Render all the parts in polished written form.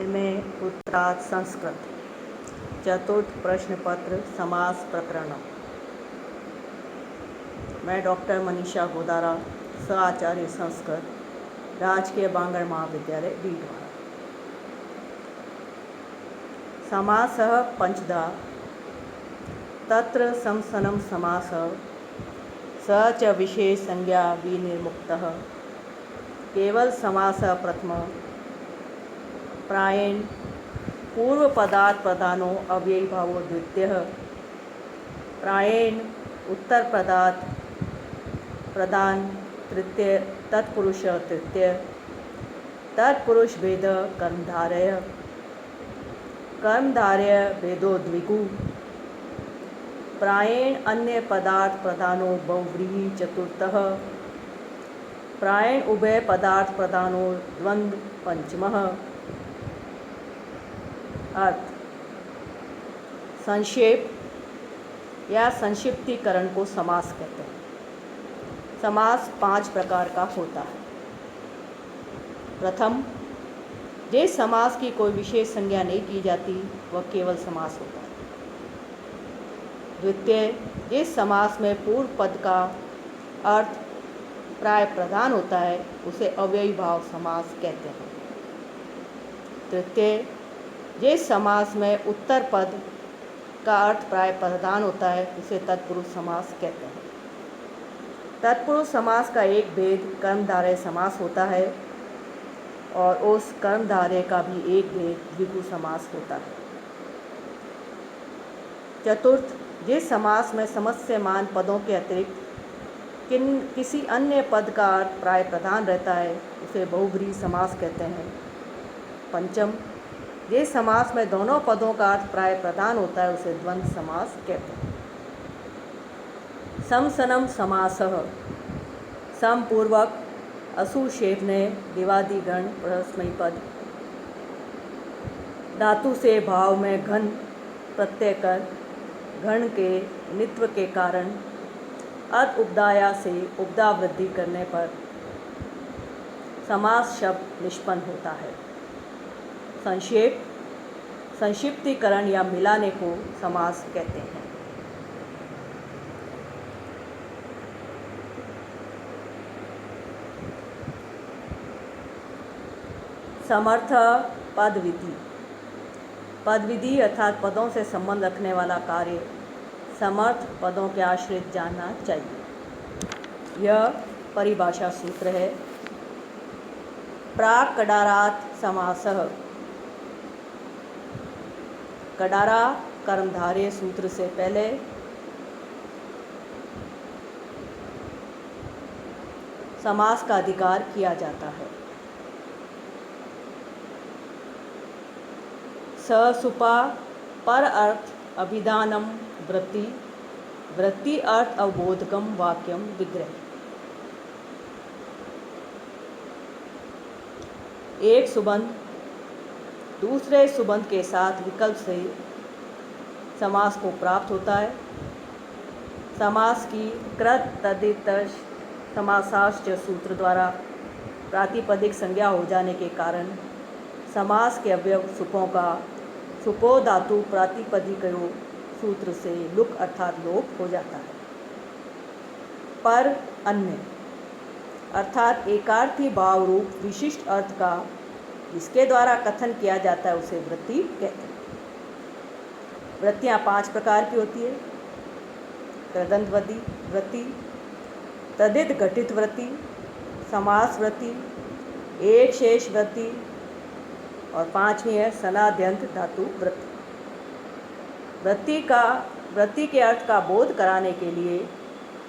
में उत्तरार्ध संस्कृत चतुर्थ प्रश्न पत्र समास प्रकरण। मैं डॉक्टर मनीषा गोदारा, सह आचार्य संस्कृत, राजकीय बांगड़ महाविद्यालय डीडवाड़ा। समासः पंचधा तत्र समसनं समासः स च विशेष संज्ञा विनिर्मुक्तः केवल समासः प्रथमः प्रायेण पूर्व पदार्थ प्रधानो अव्ययी भावो द्वितीयः प्रायेण उत्तर पदार्थ प्रधान तृतीय तत्पुरुष तृतीय तत्पुरुष भेद कर्मधारय भेदो द्विगु प्रायेण अन्य पदार्थ प्रधानो बहुव्रीहि चतुर्थः प्रायेण उभय पदार्थ प्रधानो द्वंद्व पंचमः। अर्थ संक्षेप या संक्षिप्तीकरण को समास कहते हैं। समास 5 प्रकार का होता है। प्रथम, जिस समास की कोई विशेष संज्ञा नहीं की जाती वह केवल समास होता है। द्वितीय, जिस समास में पूर्व पद का अर्थ प्राय प्रधान होता है उसे अव्ययी भाव समास कहते हैं। तृतीय, जिस समास में उत्तर पद का अर्थ प्राय प्रधान होता है उसे तत्पुरुष समास कहते हैं। तत्पुरुष समास का एक भेद कर्मधारय समास होता है और उस कर्मधारय का भी एक भेद द्विगु समास होता है। चतुर्थ, जिस समास में समस्यमान पदों के अतिरिक्त किसी अन्य पद का अर्थ प्राय प्रधान रहता है उसे बहुव्रीहि समास कहते हैं। पंचम, जिस समास में दोनों पदों का अर्थ प्राय प्रधान होता है उसे द्वंद्व समास कहते हैं। समसनं समासः समपूर्वक असुक्षेपणे दिवादिगण परस्मैपद पद धातु से भाव में घन प्रत्यय कर घन के नित्व के कारण अत उपदाया से उपदा वृद्धि करने पर समास शब्द निष्पन्न होता है। संक्षेप, संक्षिप्तीकरण या मिलाने को समास कहते हैं। समर्थ पदविधि। पदविधि अर्थात पदों से संबंध रखने वाला कार्य समर्थ पदों के आश्रित जानना चाहिए। यह परिभाषा सूत्र है। प्राक् कडारात् समासः। कडारा कर्मधारय सूत्र से पहले समास का अधिकार किया जाता है। ससुपा पर अर्थ अभिधानम वृत्ति वृत्ति अर्थ अवबोधकम वाक्यम विग्रह। एक सुबंध दूसरे सुबंध के साथ विकल्प से समास को प्राप्त होता है। समास की कृत तदित समासाश्च सूत्र द्वारा प्रातिपदिक संज्ञा हो जाने के कारण समास के अवयव सुपों का सुपो धातु प्रातिपदिकयो सूत्र से लुक अर्थात लोप हो जाता है। पर अन्य अर्थात एकार्थी भाव रूप विशिष्ट अर्थ का जिसके द्वारा कथन किया जाता है उसे वृत्ति कहते हैं। वृत्तियाँ 5 प्रकार की होती है। तदंत वृत्ति, तदित घटित वृत्ति, समास वृत्ति, एक शेष वृत्ति और 5वीं है सनाद्यंत धातु वृत्ति। वृत्ति के अर्थ का बोध कराने के लिए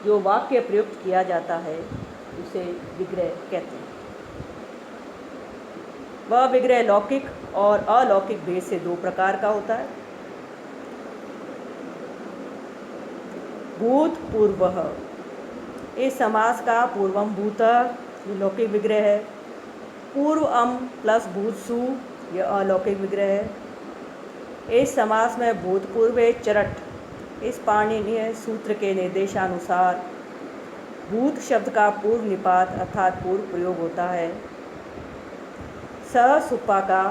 जो वाक्य प्रयुक्त किया जाता है उसे विग्रह कहते हैं। वह विग्रह लौकिक और अलौकिक भेद से 2 प्रकार का होता है। भूत पूर्वः। इस समास का पूर्वम भूतः लौकिक विग्रह है। पूर्वम प्लस भूतसु यह अलौकिक विग्रह है। इस समास में भूतपूर्व चरट इस पाणिनीय सूत्र के निर्देशानुसार भूत शब्द का पूर्व निपात अर्थात पूर्व प्रयोग होता है। स सुपा का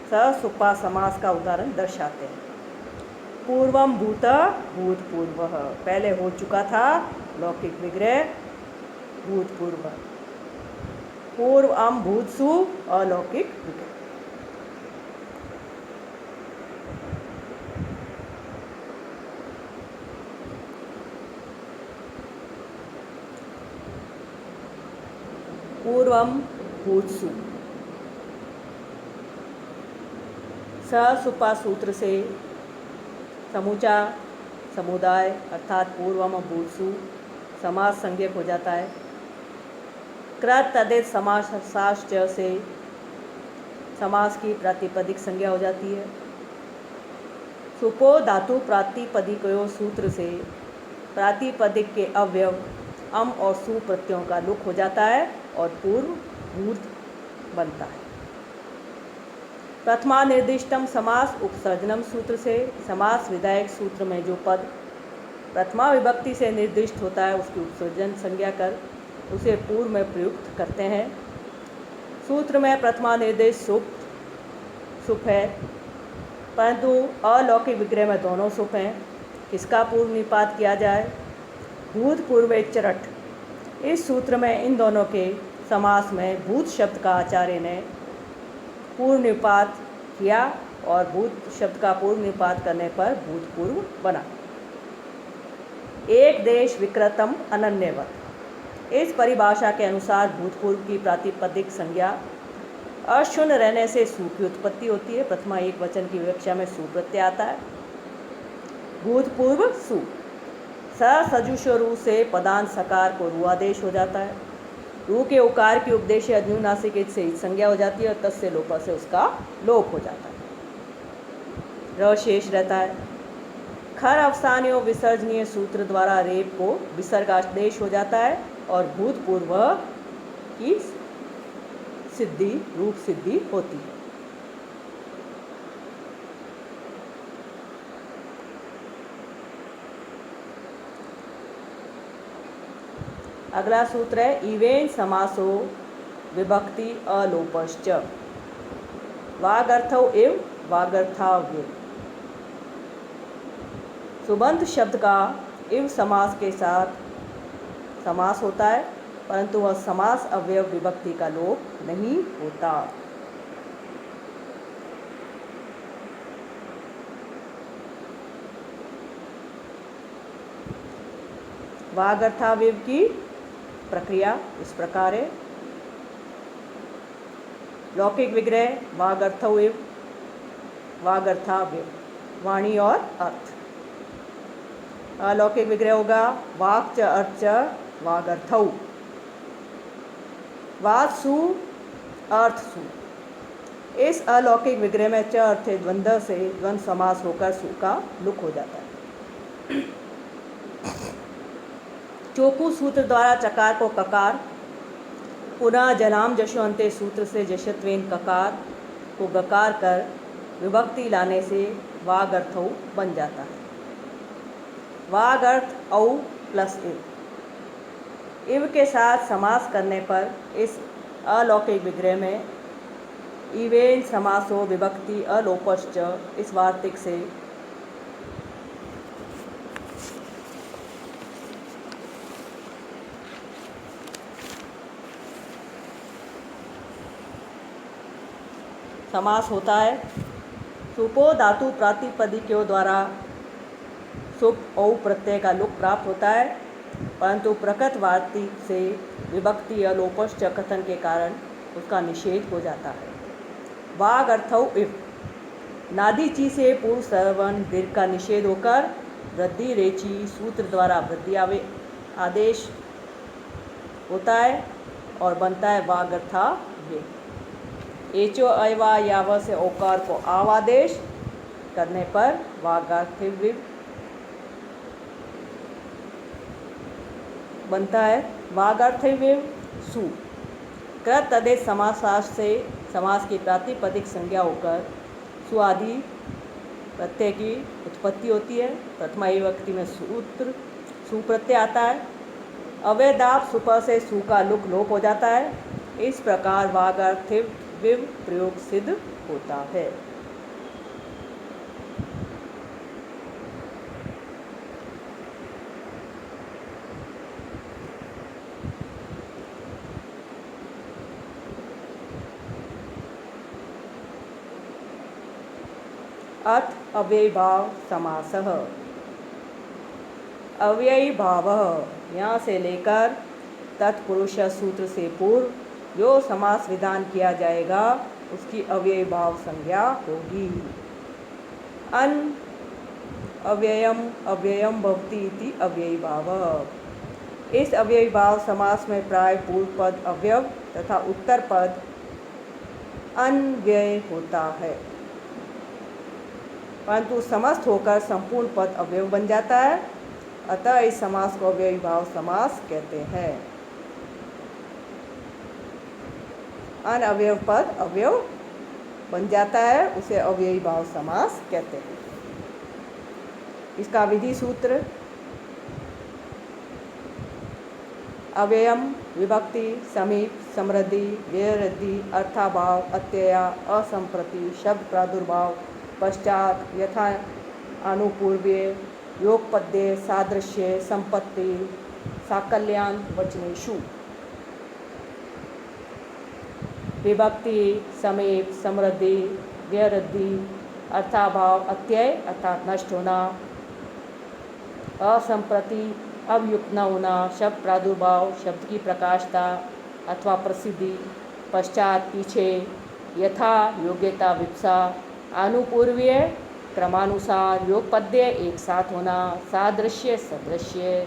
ससुपा समास का उदाहरण दर्शाते हैं। पूर्वम भूत भूतपूर्व, पहले हो चुका था लौकिक विग्रह भूतपूर्व। पूर्वम भूतसु अलौकिक विग्रह। पूर्वम भूतसु ससुपा सूत्र से समूचा समुदाय अर्थात पूर्वम भूतसु समास संज्ञक हो जाता है। कृत तदित समासाश्च से समास की प्रातिपदिक संज्ञा हो जाती है। सुपो धातु प्रातिपदिकयो सूत्र से प्रातिपदिक के अवयव अम और सु प्रत्ययों का लुक हो जाता है और पूर्व भूत बनता है। प्रथमा निर्दिष्टम समास उपसर्जनम सूत्र से समास विधायक सूत्र में जो पद प्रथमा विभक्ति से निर्दिष्ट होता है उसकी उपसर्जन संज्ञा कर उसे पूर्व में प्रयुक्त करते हैं। सूत्र में प्रथमा निर्देश सुप है, परंतु अलौकिक विग्रह में दोनों सुप हैं। किसका पूर्व निपात किया जाए? भूतपूर्व चरठ। इस सूत्र में इन दोनों के समास में भूत शब्द का आचार्य ने पूर्व निपात किया और भूत शब्द का पूर्व निपात करने पर भूतपूर्व बना। एक देश विकृतम अनन्यवत। इस परिभाषा के अनुसार भूतपूर्व की प्रातिपदिक संज्ञा अशून्य रहने से सु की उत्पत्ति होती है। प्रथमा एक वचन की विवक्षा में सु प्रत्यय आता है। भूतपूर्व सु। सजुष रू से पदांत सकार को रू आदेश हो जाता है। रू के उकार की उपदेश अज्ञुनासिक से संज्ञा हो जाती है और तस्य लोप से उसका लोप हो जाता है। र शेष रहता है। खर अवसानियों विसर्जनीय सूत्र द्वारा रेप को विसर्गादेश हो जाता है और भूतपूर्व की सिद्धि रूप सिद्धि होती है। अगला सूत्र है इवेन समासो विभक्ति अलोपश्च। वागर्थौ इव वागर्थाव्य। सुबंत शब्द का इव समास के साथ समास होता है, परंतु वह समास अवयव विभक्ति का लोप नहीं होता। वागर्थाव्यय की प्रक्रिया इस प्रकार है। लौकिक विग्रह वागर्थौ इव वागर्थाव्यय, वाणी और अर्थ। अलौकिक विग्रह होगा वाक् च अर्थ च वागर्थौ। वाक् सु अर्थ सु। इस अलौकिक विग्रह में च अर्थ द्वंद्व से द्वंद्व समास होकर सु का लुक हो जाता है। चोकू सूत्र द्वारा चकार को ककार, पुनः जलाम जशोअंते सूत्र से जशत्वेन ककार को गकार कर विभक्ति लाने से वागर्थौ बन जाता है। वागर्थ औ प्लस इव। इव के साथ समास करने पर इस अलौकिक विग्रह में इवेन समासो विभक्ति अलोपश्च इस वार्तिक से समास होता है। सुपो धातु प्रातिपदिकों द्वारा सुप औ प्रत्यय का लुक प्राप्त होता है, परंतु प्रकृत वार्तिक से विभक्ति अलोपश्च कथन के कारण उसका निषेध हो जाता है। वागर्थौ इव। नादी ची से पूर्व सर्वर्ण दीर्घ का निषेध होकर वृद्धि रेची सूत्र द्वारा वृद्धि आदेश होता है और बनता है वागर्थाव्यय। एचो अयवा याव से ओकार को आवादेश करने पर वागर्थाव्यय बनता है। वागर्थाव्यय सु। कृत तदेश समासाश से समास की प्रातिपदिक संज्ञा होकर सु आदि प्रत्यय की उत्पत्ति होती है। प्रथमा विभक्ति में सूत्र सु प्रत्यय आता है। अवैधाप सुप से सु का लुक लोप हो जाता है। इस प्रकार वागर्थाव्यय विव प्रयोग सिद्ध होता है। अथ अव्ययीभाव समासः। अव्ययीभावः यहाँ से लेकर तत्पुरुष सूत्र से पूर्व जो समास विधान किया जाएगा उसकी अव्ययीभाव संज्ञा होगी। अन अव्ययम अव्ययम भवति इति अव्ययीभावः। इस अव्ययीभाव समास में प्राय पूर्व पद अव्यव तथा उत्तर पद अन्व्यय होता है, परंतु समस्त होकर संपूर्ण पद अवयव बन जाता है, अतः इस समास को अव्ययीभाव समास कहते हैं। अनअवयव पद अवयव बन जाता है, उसे अव्ययीभाव समास कहते हैं। इसका विधि सूत्र अव्ययम विभक्ति समीप समृद्धि व्यवृद्धि अर्थाभाव अत्यय असंप्रति शब्द प्रादुर्भाव पश्चात यथा अनुपूर्व्य योगपद्य सादृश्य संपत्ति साकल्यान वचनेषु। विभक्ति समीप समृद्धि व्यवृद्धि अर्थाभाव अत्यय अर्थात नष्ट होना, असंप्रति अवयुक्त न होना, शब्द प्रादुर्भाव शब्द की प्रकाशता अथवा प्रसिद्धि, पश्चात पीछे, यथा योग्यता विप्सा, अनुपूर्व्य क्रमानुसार, योगपद्य एक साथ होना, सादृश्य सदृश्य,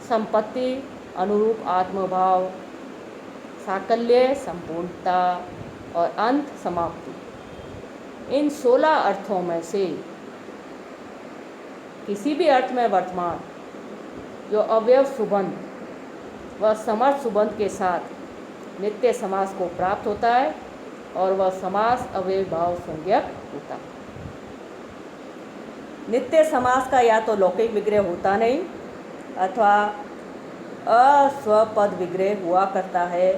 संपत्ति अनुरूप आत्मभाव, साकल्य संपूर्णता और अंत समाप्ति। इन 16 अर्थों में से किसी भी अर्थ में वर्तमान जो अवयव सुबंध व समर्थ सुबंध के साथ नित्य समास को प्राप्त होता है और वह समास अव्ययीभाव संज्ञक होता है। नित्य समास का या तो लौकिक विग्रह होता नहीं अथवा अस्वपद विग्रह हुआ करता है।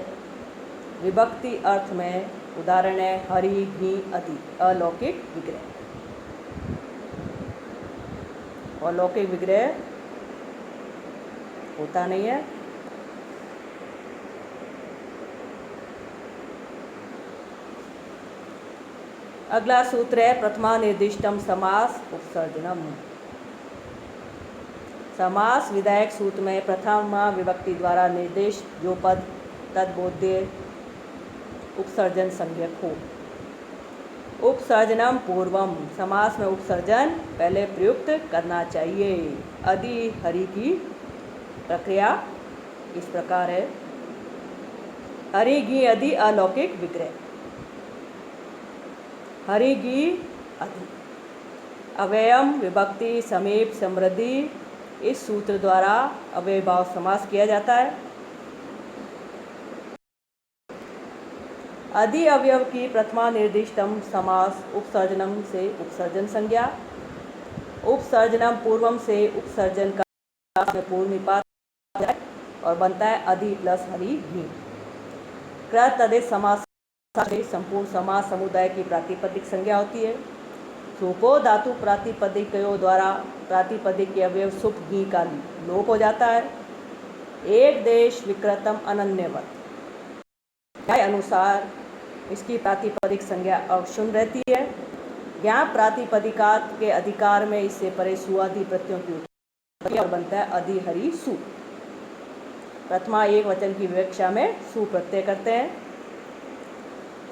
विभक्ति अर्थ में उदाहरण है हरि घी अति, अलौकिक विग्रह। और लौकिक विग्रह होता नहीं है। अगला सूत्र है प्रथमा निर्दिष्टम समास उपसर्जनम। समास विधायक सूत्र में प्रथमा विभक्ति द्वारा निर्देश जो पद तद्बोध्य उपसर्जन संज्ञक हो। उपसर्जनम पूर्वम, समास में उपसर्जन पहले प्रयुक्त करना चाहिए। अदि हरि की प्रक्रिया इस प्रकार है। हरि घी अदि अलौकिक विग्रह। हरि घी अदि अव्ययम विभक्ति समीप समृद्धि, इस सूत्र द्वारा अव्ययीभाव समास किया जाता है। अधि अवयव की प्रथमा निर्दिष्टम समास उपसर्जनम से उपसर्जन संज्ञा, उपसर्जनम पूर्वम से उपसर्जन का पूर्व निपात और बनता है अधि प्लस हरि घी। कृत तदित समास से संपूर्ण समास समुदाय की प्रातिपदिक संज्ञा होती है। सुपो धातु प्रातिपदिकयों द्वारा प्रातिपदिक के अवयव सुप घी का लोप हो जाता है। एक देश विकृतम अनन्यवत के अनुसार इसकी प्रातिपदिक संज्ञा अवशून्य रहती है। यहाँ प्रातिपदिकात के अधिकार में इससे परे सुआदि प्रत्ययों की उत्पत्ति और बनता है अधि हरि सु। प्रथमा एक वचन की विवक्षा में सु प्रत्यय करते हैं।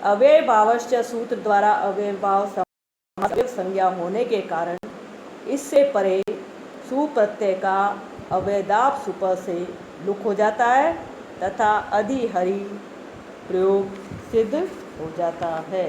अव्ययीभावश्च सूत्र द्वारा अव्ययीभाव संज्ञा होने के कारण इससे परे सु प्रत्यय का अवयदाप सुप से लुक हो जाता है तथा अधि हरि प्रयोग सिद्ध हो जाता है।